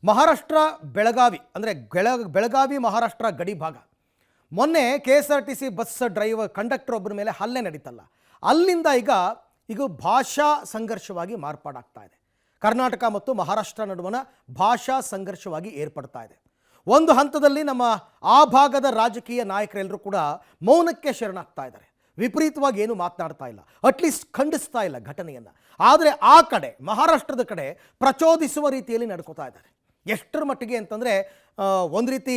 ಮಹಾರಾಷ್ಟ್ರ ಬೆಳಗಾವಿ ಅಂದರೆ ಬೆಳಗಾವಿ ಮಹಾರಾಷ್ಟ್ರ ಗಡಿ ಭಾಗ. ಮೊನ್ನೆ KSRTC ಬಸ್ ಡ್ರೈವರ್ ಕಂಡಕ್ಟರ್ ಒಬ್ಬರ ಮೇಲೆ ಹಲ್ಲೆ ನಡೀತಲ್ಲ, ಅಲ್ಲಿಂದ ಈಗ ಭಾಷಾ ಸಂಘರ್ಷವಾಗಿ ಮಾರ್ಪಾಡಾಗ್ತಾ ಇದೆ. ಕರ್ನಾಟಕ ಮತ್ತು ಮಹಾರಾಷ್ಟ್ರ ನಡುವಣ ಭಾಷಾ ಸಂಘರ್ಷವಾಗಿ ಏರ್ಪಡ್ತಾ ಇದೆ. ಒಂದು ಹಂತದಲ್ಲಿ ನಮ್ಮ ಆ ಭಾಗದ ರಾಜಕೀಯ ನಾಯಕರೆಲ್ಲರೂ ಕೂಡ ಮೌನಕ್ಕೆ ಶರಣಾಗ್ತಾ ಇದ್ದಾರೆ. ವಿಪರೀತವಾಗಿ ಏನು ಮಾತನಾಡ್ತಾ ಇಲ್ಲ, ಅಟ್ಲೀಸ್ಟ್ ಖಂಡಿಸ್ತಾ ಇಲ್ಲ ಘಟನೆಯನ್ನು. ಆದರೆ ಆ ಕಡೆ ಮಹಾರಾಷ್ಟ್ರದ ಕಡೆ ಪ್ರಚೋದಿಸುವ ರೀತಿಯಲ್ಲಿ ನಡ್ಕೋತಾ ಇದ್ದಾರೆ. ಎಷ್ಟರ ಮಟ್ಟಿಗೆ ಅಂತಂದರೆ ಒಂದು ರೀತಿ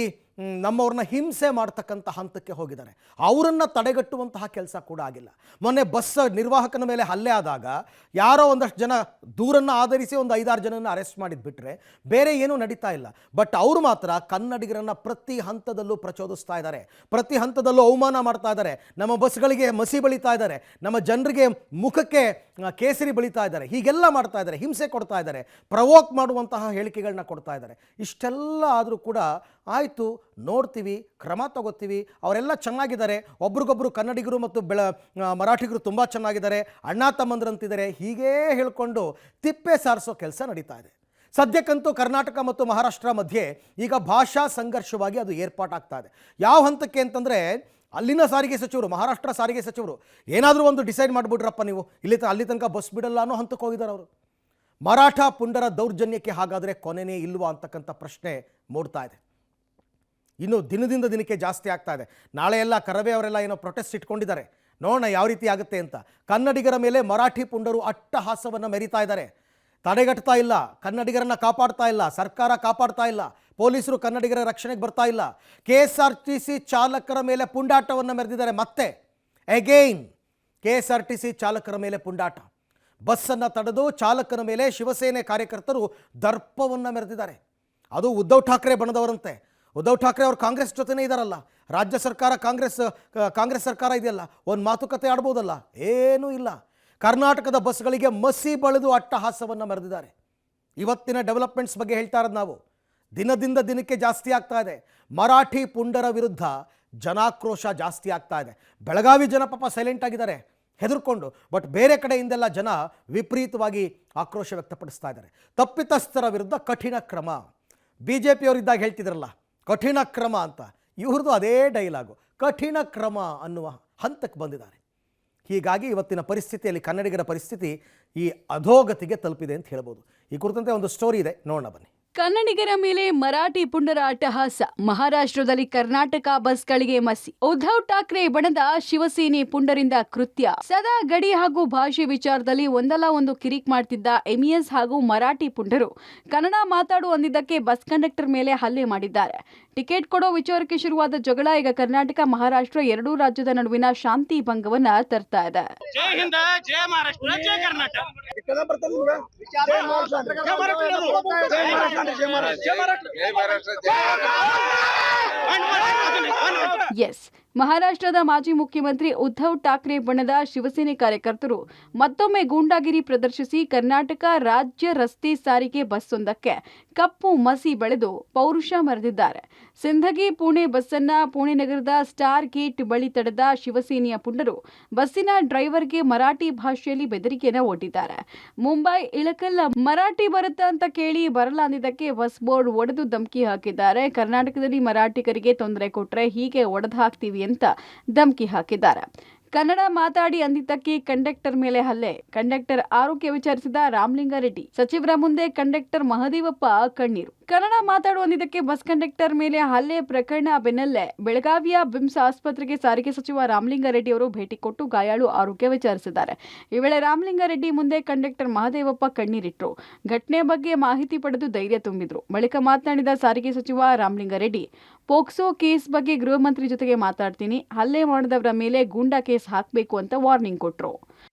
ನಮ್ಮವ್ರನ್ನ ಹಿಂಸೆ ಮಾಡ್ತಕ್ಕಂಥ ಹಂತಕ್ಕೆ ಹೋಗಿದ್ದಾರೆ. ಅವರನ್ನು ತಡೆಗಟ್ಟುವಂತಹ ಕೆಲಸ ಕೂಡ ಆಗಿಲ್ಲ. ಮೊನ್ನೆ ಬಸ್ ನಿರ್ವಾಹಕನ ಮೇಲೆ ಹಲ್ಲೆ ಆದಾಗ ಯಾರೋ ಒಂದಷ್ಟು ಜನ ದೂರನ್ನು ಆಧರಿಸಿ ಒಂದು 5-6 ಜನನ ಅರೆಸ್ಟ್ ಮಾಡಿದ್ಬಿಟ್ರೆ ಬೇರೆ ಏನೂ ನಡೀತಾ ಇಲ್ಲ. ಬಟ್ ಅವರು ಮಾತ್ರ ಕನ್ನಡಿಗರನ್ನು ಪ್ರತಿ ಹಂತದಲ್ಲೂ ಪ್ರಚೋದಿಸ್ತಾ ಇದ್ದಾರೆ, ಪ್ರತಿ ಹಂತದಲ್ಲೂ ಅವಮಾನ ಮಾಡ್ತಾ ಇದ್ದಾರೆ. ನಮ್ಮ ಬಸ್ಗಳಿಗೆ ಮಸಿ ಬಳಿತಾ ಇದ್ದಾರೆ, ನಮ್ಮ ಜನರಿಗೆ ಮುಖಕ್ಕೆ ಕೇಸರಿ ಬಳಿತಾ ಇದ್ದಾರೆ, ಹೀಗೆಲ್ಲ ಮಾಡ್ತಾ ಇದ್ದಾರೆ, ಹಿಂಸೆ ಕೊಡ್ತಾ ಇದ್ದಾರೆ, ಪ್ರವೋಕ್ ಮಾಡುವಂತಹ ಹೇಳಿಕೆಗಳನ್ನ ಕೊಡ್ತಾ ಇದ್ದಾರೆ. ಇಷ್ಟೆಲ್ಲ ಆದರೂ ಕೂಡ ಆಯಿತು, ನೋಡ್ತೀವಿ, ಕ್ರಮ ತಗೋತೀವಿ, ಅವರೆಲ್ಲ ಚೆನ್ನಾಗಿದ್ದಾರೆ, ಒಬ್ರಿಗೊಬ್ಬರು ಕನ್ನಡಿಗರು ಮತ್ತು ಮರಾಠಿಗರು ತುಂಬ ಚೆನ್ನಾಗಿದ್ದಾರೆ, ಅಣ್ಣ ತಮ್ಮಂದ್ರಂತಿದ್ದಾರೆ, ಹೀಗೇ ಹೇಳ್ಕೊಂಡು ತಿಪ್ಪೆ ಸಾರಿಸೋ ಕೆಲಸ ನಡೀತಾ ಇದೆ. ಸದ್ಯಕ್ಕಂತೂ ಕರ್ನಾಟಕ ಮತ್ತು ಮಹಾರಾಷ್ಟ್ರ ಮಧ್ಯೆ ಈಗ ಭಾಷಾ ಸಂಘರ್ಷವಾಗಿ ಅದು ಏರ್ಪಾಟಾಗ್ತಾ ಇದೆ. ಯಾವ ಹಂತಕ್ಕೆ ಅಂತಂದರೆ ಅಲ್ಲಿನ ಸಾರಿಗೆ ಸಚಿವರು, ಮಹಾರಾಷ್ಟ್ರ ಸಾರಿಗೆ ಸಚಿವರು ಏನಾದರೂ ಒಂದು ಡಿಸೈಡ್ ಮಾಡಿಬಿಡ್ರಪ್ಪ, ನೀವು ಅಲ್ಲಿ ತನಕ ಬಸ್ ಬಿಡಲ್ಲ ಅನ್ನೋ ಹಂತಕ್ಕೆ ಹೋಗಿದ್ದಾರೆ ಅವರು. ಮರಾಠ ಪುಂಡರ ದೌರ್ಜನ್ಯಕ್ಕೆ ಹಾಗಾದರೆ ಕೊನೆಯೇ ಇಲ್ವಾ ಅಂತಕ್ಕಂಥ ಪ್ರಶ್ನೆ ಮೂಡ್ತಾ ಇದೆ. ಇನ್ನು ದಿನದಿಂದ ದಿನಕ್ಕೆ ಜಾಸ್ತಿ ಆಗ್ತಾ ಇದೆ. ನಾಳೆ ಎಲ್ಲ ಕರವೇ ಅವರೆಲ್ಲ ಏನೋ ಪ್ರೊಟೆಸ್ಟ್ ಇಟ್ಕೊಂಡಿದ್ದಾರೆ, ನೋಡೋಣ ಯಾವ ರೀತಿ ಆಗುತ್ತೆ ಅಂತ. ಕನ್ನಡಿಗರ ಮೇಲೆ ಮರಾಠಿ ಪುಂಡರು ಅಟ್ಟಹಾಸವನ್ನು ಮೆರಿತಾ ಇದ್ದಾರೆ, ತಡೆಗಟ್ತಾ ಇಲ್ಲ, ಕನ್ನಡಿಗರನ್ನು ಕಾಪಾಡ್ತಾ ಇಲ್ಲ, ಸರ್ಕಾರ ಕಾಪಾಡ್ತಾ ಇಲ್ಲ, ಪೊಲೀಸರು ಕನ್ನಡಿಗರ ರಕ್ಷಣೆಗೆ ಬರ್ತಾ ಇಲ್ಲ. KSRTC ಚಾಲಕರ ಮೇಲೆ ಪುಂಡಾಟವನ್ನು ಮೆರೆದಿದ್ದಾರೆ. ಮತ್ತೆ ಅಗೈನ್ KSRTC ಚಾಲಕರ ಮೇಲೆ ಪುಂಡಾಟ. ಬಸ್ಸನ್ನು ತಡೆದು ಚಾಲಕನ ಮೇಲೆ ಶಿವಸೇನೆ ಕಾರ್ಯಕರ್ತರು ದರ್ಪವನ್ನು ಮೆರೆದಿದ್ದಾರೆ. ಅದು ಉದ್ಧವ್ ಠಾಕ್ರೆ ಬಣದವರಂತೆ. ಉದ್ಧವ್ ಠಾಕ್ರೆ ಅವರು ಕಾಂಗ್ರೆಸ್ ಜೊತೆನೇ ಇದ್ದಾರಲ್ಲ, ರಾಜ್ಯ ಸರ್ಕಾರ ಕಾಂಗ್ರೆಸ್ ಸರ್ಕಾರ ಇದೆಯಲ್ಲ, ಒಂದು ಮಾತುಕತೆ ಆಡ್ಬೋದಲ್ಲ, ಏನೂ ಇಲ್ಲ. ಕರ್ನಾಟಕದ ಬಸ್ಗಳಿಗೆ ಮಸಿ ಬಳಿದು ಅಟ್ಟಹಾಸವನ್ನು ಮೆರೆದಿದ್ದಾರೆ. ಇವತ್ತಿನ ಡೆವಲಪ್ಮೆಂಟ್ಸ್ ಬಗ್ಗೆ ಹೇಳ್ತಾ ಇರೋದು ನಾವು. ದಿನದಿಂದ ದಿನಕ್ಕೆ ಜಾಸ್ತಿ ಆಗ್ತಾ ಇದೆ. ಮರಾಠಿ ಪುಂಡರ ವಿರುದ್ಧ ಜನಾಕ್ರೋಶ ಜಾಸ್ತಿ ಆಗ್ತಾ ಇದೆ. ಬೆಳಗಾವಿ ಜನ ಪಾಪ ಸೈಲೆಂಟ್ ಆಗಿದ್ದಾರೆ ಹೆದರ್ಕೊಂಡು, ಬಟ್ ಬೇರೆ ಕಡೆಯಿಂದೆಲ್ಲ ಜನ ವಿಪರೀತವಾಗಿ ಆಕ್ರೋಶ ವ್ಯಕ್ತಪಡಿಸ್ತಾ ಇದ್ದಾರೆ. ತಪ್ಪಿತಸ್ಥರ ವಿರುದ್ಧ ಕಠಿಣ ಕ್ರಮ. BJPಯವರಿದ್ದಾಗ ಹೇಳ್ತಿದ್ರಲ್ಲ ಕಠಿಣ ಕ್ರಮ ಅಂತ, ಇವ್ರದ್ದು ಅದೇ ಡೈಲಾಗು, ಕಠಿಣ ಕ್ರಮ ಅನ್ನುವ ಹಂತಕ್ಕೆ ಬಂದಿದ್ದಾರೆ. ಹೀಗಾಗಿ ಇವತ್ತಿನ ಪರಿಸ್ಥಿತಿಯಲ್ಲಿ ಕನ್ನಡಿಗರ ಪರಿಸ್ಥಿತಿ ಈ ಅಧೋಗತಿಗೆ ತಲುಪಿದೆ ಅಂತ ಹೇಳ್ಬೋದು. ಈ ಕುರಿತಂತೆ ಒಂದು ಸ್ಟೋರಿ ಇದೆ, ನೋಡೋಣ ಬನ್ನಿ. ಕನ್ನಡಿಗರ ಮೇಲೆ ಮರಾಠಿ ಪುಂಡರ ಅಟ್ಟಹಾಸ. ಮಹಾರಾಷ್ಟ್ರದಲ್ಲಿ ಕರ್ನಾಟಕ ಬಸ್ಗಳಿಗೆ ಮಸಿ. ಉದ್ಧವ್ ಠಾಕ್ರೆ ಬಣದ ಶಿವಸೇನೆ ಪುಂಡರಿಂದ ಕೃತ್ಯ. ಸದಾ ಗಡಿ ಹಾಗೂ ಭಾಷೆ ವಿಚಾರದಲ್ಲಿ ಒಂದಲ್ಲ ಒಂದು ಕಿರಿಕ್ ಮಾಡ್ತಿದ್ದ MES ಹಾಗೂ ಮರಾಠಿ ಪುಂಡರು ಕನ್ನಡ ಮಾತಾಡು ಅಂದಿದ್ದಕ್ಕೆ ಬಸ್ ಕಂಡಕ್ಟರ್ ಮೇಲೆ ಹಲ್ಲೆ ಮಾಡಿದ್ದಾರೆ. ಟಿಕೆಟ್ ಕೊಡೋ ವಿಚಾರಕ್ಕೆ ಶುರುವಾದ ಜಗಳ ಈಗ ಕರ್ನಾಟಕ ಮಹಾರಾಷ್ಟ್ರ ಎರಡೂ ರಾಜ್ಯದ ನಡುವಿನ ಶಾಂತಿ ಭಂಗವನ್ನ ತರ್ತಾ ಇದೆ. ಜೈ ಹಿಂದ, ಜೈ ಮಹಾರಾಷ್ಟ್ರ, ಜೈ ಕರ್ನಾಟಕ. ಎಸ್, ಮಹಾರಾಷ್ಟ್ರದ ಮಾಜಿ ಮುಖ್ಯಮಂತ್ರಿ ಉದ್ಧವ್ ಠಾಕ್ರೆ ಬಣದ ಶಿವಸೇನೆ ಕಾರ್ಯಕರ್ತರು ಮತ್ತೊಮ್ಮೆ ಗೂಂಡಾಗಿರಿ ಪ್ರದರ್ಶಿಸಿ ಕರ್ನಾಟಕ ರಾಜ್ಯ ರಸ್ತೆ ಸಾರಿಗೆ ಬಸ್ಸೊಂದಕ್ಕೆ ಕಪ್ಪು ಮಸಿ ಬೆಳೆದು ಪೌರುಷ ಮೆರೆದಿದ್ದಾರೆ. ಸಿಂಧಗಿ ಪುಣೆ ಬಸ್ಸನ್ನ ಪುಣೆ ನಗರದ ಸ್ಟಾರ್ ಗೇಟ್ ಬಳಿ ತಡೆದ ಶಿವಸೇನೆಯ ಪುಂಡರು ಬಸ್ಸಿನ ಡ್ರೈವರ್ಗೆ ಮರಾಠಿ ಭಾಷೆಯಲ್ಲಿ ಬೆದರಿಕೆಯನ್ನು ಒಡ್ಡಿದ್ದಾರೆ. ಮುಂಬೈ ಇಳಕಲ್ ಮರಾಠಿ ಬರುತ್ತಾ ಅಂತ ಕೇಳಿ ಬರಲ್ಲ ಅಂದಿದ್ದಕ್ಕೆ ಬಸ್ ಬೋರ್ಡ್ ಒಡೆದು ಧಮಕಿ ಹಾಕಿದ್ದಾರೆ. ಕರ್ನಾಟಕದಲ್ಲಿ ಮರಾಠಿಗರಿಗೆ ತೊಂದರೆ ಕೊಟ್ರೆ ಹೀಗೆ ಒಡೆದು ಹಾಕ್ತೀವಿ ಅಂತ ಧಮಕಿ ಹಾಕಿದ್ದಾರೆ. ಕನ್ನಡ ಮಾತಾಡಿ ಅಂದಿದ್ದಕ್ಕೆ ಕಂಡಕ್ಟರ್ ಮೇಲೆ ಹಲ್ಲೆ. ಕಂಡಕ್ಟರ್ ಆರೋಗ್ಯ ವಿಚಾರಿಸಿದ ರಾಮಲಿಂಗಾರೆಡ್ಡಿ. ಸಚಿವರ ಮುಂದೆ ಕಂಡಕ್ಟರ್ ಮಹದೇವಪ್ಪ ಕಣ್ಣೀರು. ಕನ್ನಡ ಮಾತಾಡು ಅಂದಿದ್ದಕ್ಕೆ ಬಸ್ ಕಂಡಕ್ಟರ್ ಮೇಲೆ ಹಲ್ಲೆ ಪ್ರಕರಣ ಬೆನ್ನಲ್ಲೇ ಬೆಳಗಾವಿಯ ಬಿಮ್ಸ್ ಆಸ್ಪತ್ರೆಗೆ ಸಾರಿಗೆ ಸಚಿವ ರಾಮಲಿಂಗಾರೆಡ್ಡಿ ಅವರು ಭೇಟಿ ಕೊಟ್ಟು ಗಾಯಾಳು ಆರೋಗ್ಯ ವಿಚಾರಿಸಿದ್ದಾರೆ. ಈ ವೇಳೆ ರಾಮಲಿಂಗಾರೆಡ್ಡಿ ಮುಂದೆ ಕಂಡಕ್ಟರ್ ಮಹದೇವಪ್ಪ ಕಣ್ಣೀರಿಟ್ರು. ಘಟನೆ ಬಗ್ಗೆ ಮಾಹಿತಿ ಪಡೆದು ಧೈರ್ಯ ತುಂಬಿದ್ರು. ಬಳಿಕ ಮಾತನಾಡಿದ ಸಾರಿಗೆ ಸಚಿವ ರಾಮಲಿಂಗಾರೆಡ್ಡಿ, ಪೋಕ್ಸೋ ಕೇಸ್ ಬಗ್ಗೆ ಗೃಹ ಮಂತ್ರಿ ಜೊತೆಗೆ ಮಾತಾಡ್ತೀನಿ, ಹಲ್ಲೆ ಮಾಡಿದವರ ಮೇಲೆ ಗೂಂಡಾ ಕೇಸ್ ಹಾಕಬೇಕು ಅಂತ ವಾರ್ನಿಂಗ್ ಕೊಟ್ಟರು.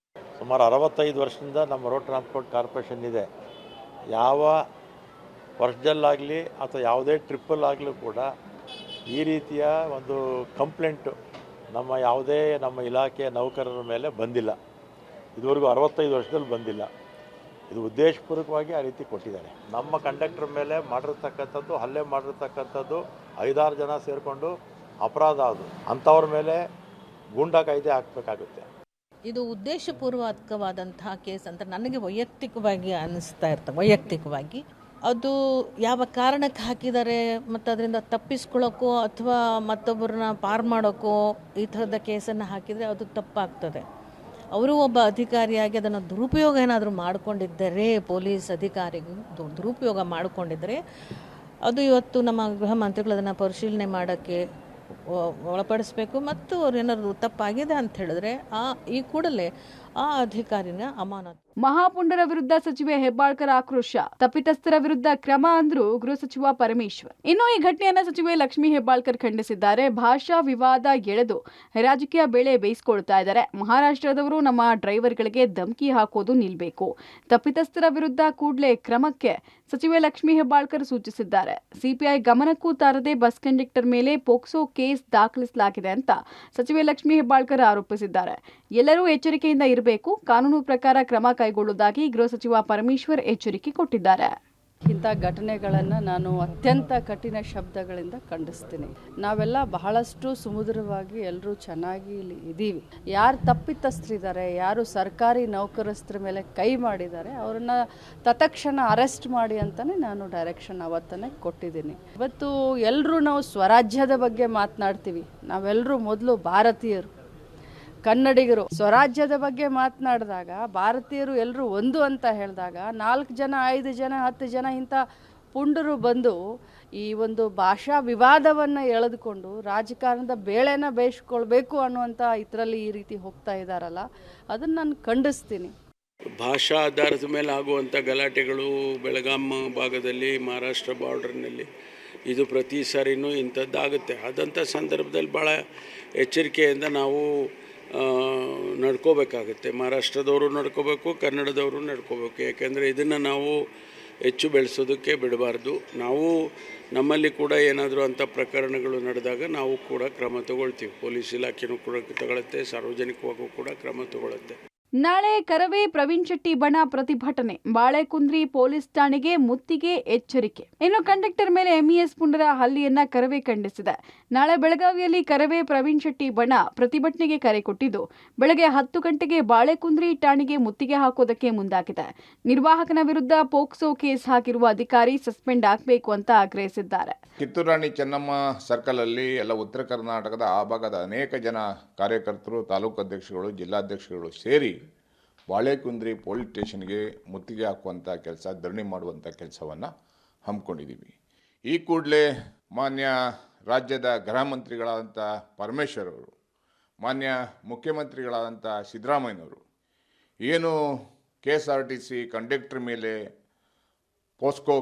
ಸುಮಾರು 65 ವರ್ಷದಿಂದ ನಮ್ಮ ರೋಡ್ ಟ್ರಾನ್ಸ್ಪೋರ್ಟ್ ಕಾರ್ಪೊರೇಷನ್ ಇದೆ. ಯಾವ ವರ್ಷದಲ್ಲಾಗಲಿ ಅಥವಾ ಯಾವುದೇ ಟ್ರಿಪ್ಪಲ್ಲಾಗಲೂ ಕೂಡ ಈ ರೀತಿಯ ಒಂದು ಕಂಪ್ಲೇಂಟು ನಮ್ಮ ಇಲಾಖೆಯ ನೌಕರರ ಮೇಲೆ ಬಂದಿಲ್ಲ. ಇದುವರೆಗೂ 65 ವರ್ಷದಲ್ಲಿ ಬಂದಿಲ್ಲ. ಇದು ಉದ್ದೇಶಪೂರ್ವಕವಾಗಿ ಆ ರೀತಿ ಕೊಟ್ಟಿದ್ದಾರೆ. ನಮ್ಮ ಕಂಡಕ್ಟರ್ ಮೇಲೆ ಮಾಡಿರ್ತಕ್ಕಂಥದ್ದು, ಹಲ್ಲೆ ಮಾಡಿರ್ತಕ್ಕಂಥದ್ದು 5-6 ಜನ ಸೇರಿಕೊಂಡು ಅಪರಾಧ. ಅದು ಅಂಥವ್ರ ಮೇಲೆ ಗೂಂಡಾ ಕಾಯ್ದೆ ಹಾಕಬೇಕಾಗುತ್ತೆ. ಇದು ಉದ್ದೇಶಪೂರ್ವಕವಾದಂತಹ ಕೇಸ್ ಅಂತ ನನಗೆ ವೈಯಕ್ತಿಕವಾಗಿ ಅನ್ನಿಸ್ತಾ ಇರ್ತದೆ. ವೈಯಕ್ತಿಕವಾಗಿ ಅದು ಯಾವ ಕಾರಣಕ್ಕೆ ಹಾಕಿದ್ದಾರೆ ಮತ್ತು ಅದರಿಂದ ತಪ್ಪಿಸ್ಕೊಳ್ಳೋಕ್ಕೋ ಅಥವಾ ಮತ್ತೊಬ್ಬರನ್ನ ಪಾರು ಮಾಡೋಕ್ಕೋ ಈ ಥರದ ಕೇಸನ್ನು ಹಾಕಿದರೆ ಅದು ತಪ್ಪಾಗ್ತದೆ. ಅವರು ಒಬ್ಬ ಅಧಿಕಾರಿಯಾಗಿ ಅದನ್ನು ದುರುಪಯೋಗ ಏನಾದರೂ ಮಾಡಿಕೊಂಡಿದ್ದರೆ, ಪೊಲೀಸ್ ಅಧಿಕಾರಿಗೂ ದುರುಪಯೋಗ ಮಾಡಿಕೊಂಡಿದ್ದರೆ ಅದು ಇವತ್ತು ನಮ್ಮ ಗೃಹ ಮಂತ್ರಿಗಳು ಅದನ್ನು ಪರಿಶೀಲನೆ ಮಾಡೋಕ್ಕೆ ಒಳಪಡಿಸಬೇಕು. ಮತ್ತು ಅವ್ರು ಏನಾದರೂ ತಪ್ಪಾಗಿದೆ ಅಂತ ಹೇಳಿದ್ರೆ ಈ ಕೂಡಲೇ ಆ ಅಧಿಕಾರಿನ ಅಮಾನತು. ಮಹಾಪುಂಡರ ವಿರುದ್ಧ ಸಚಿವೆ ಹೆಬ್ಬಾಳ್ಕರ್ ಆಕ್ರೋಶ, ತಪ್ಪಿತಸ್ಥರ ವಿರುದ್ಧ ಕ್ರಮ ಅಂದ್ರು ಗೃಹ ಸಚಿವ ಪರಮೇಶ್ವರ್. ಇನ್ನು ಈ ಘಟನೆಯನ್ನ ಸಚಿವೆ ಲಕ್ಷ್ಮೀ ಹೆಬ್ಬಾಳ್ಕರ್ ಖಂಡಿಸಿದ್ದಾರೆ. ಭಾಷಾ ವಿವಾದ ಎಳೆದು ರಾಜಕೀಯ ಬೇಳೆ ಬೇಯಿಸಿಕೊಳ್ತಾ ಇದ್ದಾರೆ. ಮಹಾರಾಷ್ಟ್ರದವರು ನಮ್ಮ ಡ್ರೈವರ್ಗಳಿಗೆ ಧಮಕಿ ಹಾಕೋದು ನಿಲ್ಬೇಕು. ತಪ್ಪಿತಸ್ಥರ ವಿರುದ್ಧ ಕೂಡಲೇ ಕ್ರಮಕ್ಕೆ ಸಚಿವೆ ಲಕ್ಷ್ಮೀ ಹೆಬ್ಬಾಳ್ಕರ್ ಸೂಚಿಸಿದ್ದಾರೆ. ಸಿಪಿಐ ಗಮನಕ್ಕೂ ತಾರದೆ ಬಸ್ ಕಂಡಕ್ಟರ್ ಮೇಲೆ ಪೋಕ್ಸೋ ಕೇಸ್ ದಾಖಲಿಸಲಾಗಿದೆ ಅಂತ ಸಚಿವೆ ಲಕ್ಷ್ಮೀ ಹೆಬ್ಬಾಳ್ಕರ್ ಆರೋಪಿಸಿದ್ದಾರೆ. ಎಲ್ಲರೂ ಎಚ್ಚರಿಕೆಯಿಂದ ಇರಬೇಕು, ಕಾನೂನು ಪ್ರಕಾರ ಕ್ರಮ ಕೈಗೊಳ್ಳುವುದಾಗಿ ಗೃಹ ಸಚಿವ ಪರಮೇಶ್ವರ್ ಎಚ್ಚರಿಕೆ ಕೊಟ್ಟಿದ್ದಾರೆ. ಇಂಥ ಘಟನೆಗಳನ್ನು ನಾನು ಅತ್ಯಂತ ಕಠಿಣ ಶಬ್ದಗಳಿಂದ ಖಂಡಿಸ್ತೀನಿ. ನಾವೆಲ್ಲ ಬಹಳಷ್ಟು ಸುಮಧುರವಾಗಿ ಎಲ್ಲರೂ ಚೆನ್ನಾಗಿ ಇಲ್ಲಿ ಇದ್ದೀವಿ. ಯಾರು ತಪ್ಪಿತಸ್ಥರಿದ್ದಾರೆ, ಯಾರು ಸರ್ಕಾರಿ ನೌಕರಸ್ಥರ ಮೇಲೆ ಕೈ ಮಾಡಿದ್ದಾರೆ, ಅವ್ರನ್ನ ತತ್ಕ್ಷಣ ಅರೆಸ್ಟ್ ಮಾಡಿ ಅಂತಲೇ ನಾನು ಡೈರೆಕ್ಷನ್ ಅವತ್ತನೇ ಕೊಟ್ಟಿದ್ದೀನಿ. ಇವತ್ತು ಎಲ್ಲರೂ ನಾವು ಸ್ವರಾಜ್ಯದ ಬಗ್ಗೆ ಮಾತನಾಡ್ತೀವಿ. ನಾವೆಲ್ಲರೂ ಮೊದಲು ಭಾರತೀಯರು, ಕನ್ನಡಿಗರು. ಸ್ವರಾಜ್ಯದ ಬಗ್ಗೆ ಮಾತನಾಡಿದಾಗ ಭಾರತೀಯರು ಎಲ್ಲರೂ ಒಂದು ಅಂತ ಹೇಳಿದಾಗ 4 ಜನ 5 ಜನ 10 ಜನ ಇಂಥ ಪುಂಡರು ಬಂದು ಈ ಒಂದು ಭಾಷಾ ವಿವಾದವನ್ನು ಎಳೆದುಕೊಂಡು ರಾಜಕಾರಣದ ಬೇಳೆನ ಬೇಯಿಸ್ಕೊಳ್ಬೇಕು ಅನ್ನುವಂಥ ಇದರಲ್ಲಿ ಈ ರೀತಿ ಹೋಗ್ತಾ ಇದ್ದಾರಲ್ಲ, ಅದನ್ನು ನಾನು ಖಂಡಿಸ್ತೀನಿ. ಭಾಷಾ ಆಧಾರದ ಮೇಲೆ ಆಗುವಂಥ ಗಲಾಟೆಗಳು ಬೆಳಗಾಂ ಭಾಗದಲ್ಲಿ, ಮಹಾರಾಷ್ಟ್ರ ಬಾರ್ಡರ್ನಲ್ಲಿ ಇದು ಪ್ರತಿ ಸಾರಿನೂ ಇಂಥದ್ದಾಗುತ್ತೆ. ಆದಂಥ ಸಂದರ್ಭದಲ್ಲಿ ಭಾಳ ಎಚ್ಚರಿಕೆಯಿಂದ ನಾವು ನಡ್ಕೋಬೇಕಾಗುತ್ತೆ. ಮಹಾರಾಷ್ಟ್ರದವರು ನಡ್ಕೋಬೇಕು, ಕನ್ನಡದವರು ನಡ್ಕೋಬೇಕು. ಯಾಕೆಂದರೆ ಇದನ್ನು ನಾವು ಹೆಚ್ಚು ಬೆಳೆಸೋದಕ್ಕೆ ಬಿಡಬಾರ್ದು. ನಾವು ನಮ್ಮಲ್ಲಿ ಕೂಡ ಏನಾದರೂ ಅಂಥ ಪ್ರಕರಣಗಳು ನಡೆದಾಗ ನಾವು ಕೂಡ ಕ್ರಮ ತಗೊಳ್ತೀವಿ. ಪೊಲೀಸ್ ಇಲಾಖೆನೂ ಕೂಡ ತಗೊಳುತ್ತೆ, ಸಾರ್ವಜನಿಕವಾಗೂ ಕೂಡ ಕ್ರಮ ತಗೊಳುತ್ತೆ. ನಾಳೆ ಕರವೇ ಪ್ರವೀಣ್ ಶೆಟ್ಟಿ ಬಣ ಪ್ರತಿಭಟನೆ, ಬಾಳೆಕುಂದ್ರಿ ಪೊಲೀಸ್ ಠಾಣೆಗೆ ಮುತ್ತಿಗೆ ಎಚ್ಚರಿಕೆ. ಇನ್ನು ಕಂಡಕ್ಟರ್ ಮೇಲೆ ಎಂಇಎಸ್ ಪುಂಡರ ಹಲ್ಲೆಯನ್ನ ಕರವೇ ಖಂಡಿಸಿದೆ. ನಾಳೆ ಬೆಳಗಾವಿಯಲ್ಲಿ ಕರವೇ ಪ್ರವೀಣ್ ಶೆಟ್ಟಿ ಬಣ ಪ್ರತಿಭಟನೆಗೆ ಕರೆ ಕೊಟ್ಟಿದ್ದು, ಬೆಳಗ್ಗೆ 10 ಗಂಟೆಗೆ ಬಾಳೆಕುಂದ್ರಿ ಠಾಣೆಗೆ ಮುತ್ತಿಗೆ ಹಾಕೋದಕ್ಕೆ ಮುಂದಾಗಿದೆ. ನಿರ್ವಾಹಕನ ವಿರುದ್ಧ ಪೋಕ್ಸೋ ಕೇಸ್ ಹಾಕಿರುವ ಅಧಿಕಾರಿ ಸಸ್ಪೆಂಡ್ ಆಗಬೇಕು ಅಂತ ಆಗ್ರಹಿಸಿದ್ದಾರೆ. ಕಿತ್ತೂರು ರಾಣಿ ಚೆನ್ನಮ್ಮ ಸರ್ಕಲಲ್ಲಿ ಎಲ್ಲ ಉತ್ತರ ಕರ್ನಾಟಕದ ಆ ಭಾಗದ ಅನೇಕ ಜನ ಕಾರ್ಯಕರ್ತರು, ತಾಲೂಕು ಅಧ್ಯಕ್ಷಗಳು, ಜಿಲ್ಲಾಧ್ಯಕ್ಷಗಳು ಸೇರಿ ಬಾಳೆಕುಂದ್ರಿ ಪೊಲೀಸ್ ಸ್ಟೇಷನ್ಗೆ ಮುತ್ತಿಗೆ ಹಾಕುವಂಥ ಕೆಲಸ, ಧರಣಿ ಮಾಡುವಂಥ ಕೆಲಸವನ್ನು ಹಮ್ಮಿಕೊಂಡಿದ್ದೀವಿ. ಈ ಕೂಡಲೇ ಮಾನ್ಯ ರಾಜ್ಯದ ಗೃಹ ಮಂತ್ರಿಗಳಾದಂಥ ಪರಮೇಶ್ವರ್ ಅವರು, ಮಾನ್ಯ ಮುಖ್ಯಮಂತ್ರಿಗಳಾದಂಥ ಸಿದ್ದರಾಮಯ್ಯನವರು ಏನು KSRTC ಕಂಡಕ್ಟರ್ ಮೇಲೆ ಪೋಸ್ಕೋ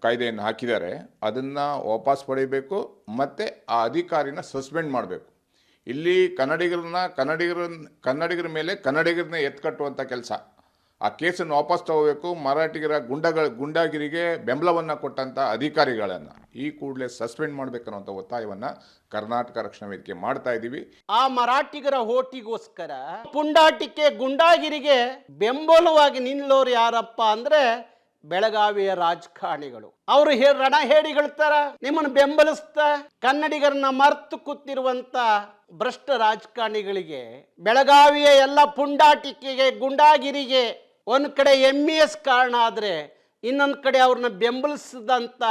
ಕಾಯ್ದೆಯನ್ನು ಹಾಕಿದ್ದಾರೆ, ಅದನ್ನು ವಾಪಸ್ ಪಡೆಯಬೇಕು ಮತ್ತು ಆ ಅಧಿಕಾರಿನ ಸಸ್ಪೆಂಡ್ ಮಾಡಬೇಕು. ಇಲ್ಲಿ ಕನ್ನಡಿಗರ ಮೇಲೆ ಕನ್ನಡಿಗರನ್ನೇ ಎತ್ಕಟ್ಟುವಂಥ ಕೆಲಸ, ಆ ಕೇಸನ್ನು ವಾಪಸ್ ತಗೋಬೇಕು. ಮರಾಠಿಗರ ಗುಂಡಾಗಿರಿಗೆ ಬೆಂಬಲವನ್ನು ಕೊಟ್ಟಂಥ ಅಧಿಕಾರಿಗಳನ್ನು ಈ ಕೂಡಲೇ ಸಸ್ಪೆಂಡ್ ಮಾಡಬೇಕನ್ನುವಂಥ ಒತ್ತಾಯವನ್ನು ಕರ್ನಾಟಕ ರಕ್ಷಣಾ ವೇದಿಕೆ ಮಾಡ್ತಾ ಇದ್ದೀವಿ. ಆ ಮರಾಠಿಗರ ಹೋಟಿಗೋಸ್ಕರ ಪುಂಡಾಟಿಕೆ ಗುಂಡಾಗಿರಿಗೆ ಬೆಂಬಲವಾಗಿ ನಿಲ್ಲೋರು ಯಾರಪ್ಪ ಅಂದ್ರೆ ಬೆಳಗಾವಿಯ ರಾಜಕಾರಣಿಗಳು. ಅವರು ರಣಹೇಡಿಗಳ ತರ ನಿಮ್ಮನ್ನು ಬೆಂಬಲಿಸ್ತಾ ಕನ್ನಡಿಗರನ್ನ ಮರ್ತು ಕೂತಿರುವಂತ ಭ್ರಷ್ಟ ರಾಜಕಾರಣಿಗಳಿಗೆ, ಬೆಳಗಾವಿಯ ಎಲ್ಲ ಪುಂಡಾಟಿಕೆಗೆ ಗುಂಡಾಗಿರಿಗೆ ಒಂದ್ ಕಡೆ MES ಕಾರಣ ಆದ್ರೆ ಇನ್ನೊಂದ್ ಕಡೆ ಅವ್ರನ್ನ ಬೆಂಬಲಿಸಿದಂತ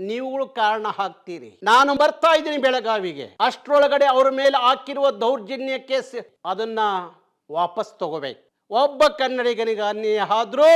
ನೀವುಗಳು ಕಾರಣ ಹಾಕ್ತೀರಿ. ನಾನು ಬರ್ತಾ ಇದ್ದೀನಿ ಬೆಳಗಾವಿಗೆ, ಅಷ್ಟರೊಳಗಡೆ ಅವ್ರ ಮೇಲೆ ಹಾಕಿರುವ ದೌರ್ಜನ್ಯ ಕೇಸ್ ಅದನ್ನ ವಾಪಸ್ ತಗೋಬೇಕು. ಒಬ್ಬ ಕನ್ನಡಿಗನಿಗೆ ಅನ್ಯಾಯ ಆದ್ರೂ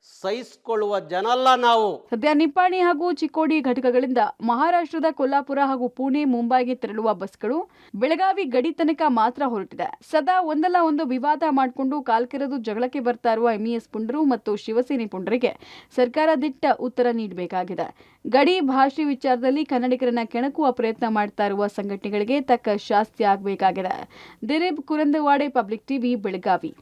ಸಹಿಸಿಕೊಳ್ಳುವ ಜನಲ್ಲ ನಾವು. ಸದ್ಯ ನಿಪ್ಪಾಣಿ ಹಾಗೂ ಚಿಕ್ಕೋಡಿ ಘಟಕಗಳಿಂದ ಮಹಾರಾಷ್ಟ್ರದ ಕೊಲ್ಲಾಪುರ ಹಾಗೂ ಪುಣೆ, ಮುಂಬೈಗೆ ತೆರಳುವ ಬಸ್ಗಳು ಬೆಳಗಾವಿ ಗಡಿ ತನಕ ಮಾತ್ರ ಹೊರಟಿದೆ. ಸದಾ ಒಂದಲ್ಲ ಒಂದು ವಿವಾದ ಮಾಡಿಕೊಂಡು ಕಾಲ್ಕೆರೆದು ಜಗಳಕ್ಕೆ ಬರ್ತಾ ಇರುವ ಎಂಇಎಸ್ ಪುಂಡರು ಮತ್ತು ಶಿವಸೇನೆ ಪುಂಡರಿಗೆ ಸರ್ಕಾರ ದಿಟ್ಟ ಉತ್ತರ ನೀಡಬೇಕಾಗಿದೆ. ಗಡಿ ಭಾಷೆ ವಿಚಾರದಲ್ಲಿ ಕನ್ನಡಿಗರನ್ನ ಕೆಣಕುವ ಪ್ರಯತ್ನ ಮಾಡ್ತಾ ಇರುವ ಸಂಘಟನೆಗಳಿಗೆ ತಕ್ಕ ಶಾಸ್ತಿ ಆಗಬೇಕಾಗಿದೆ. Dilip Kurandwade, Public TV, Belagavi.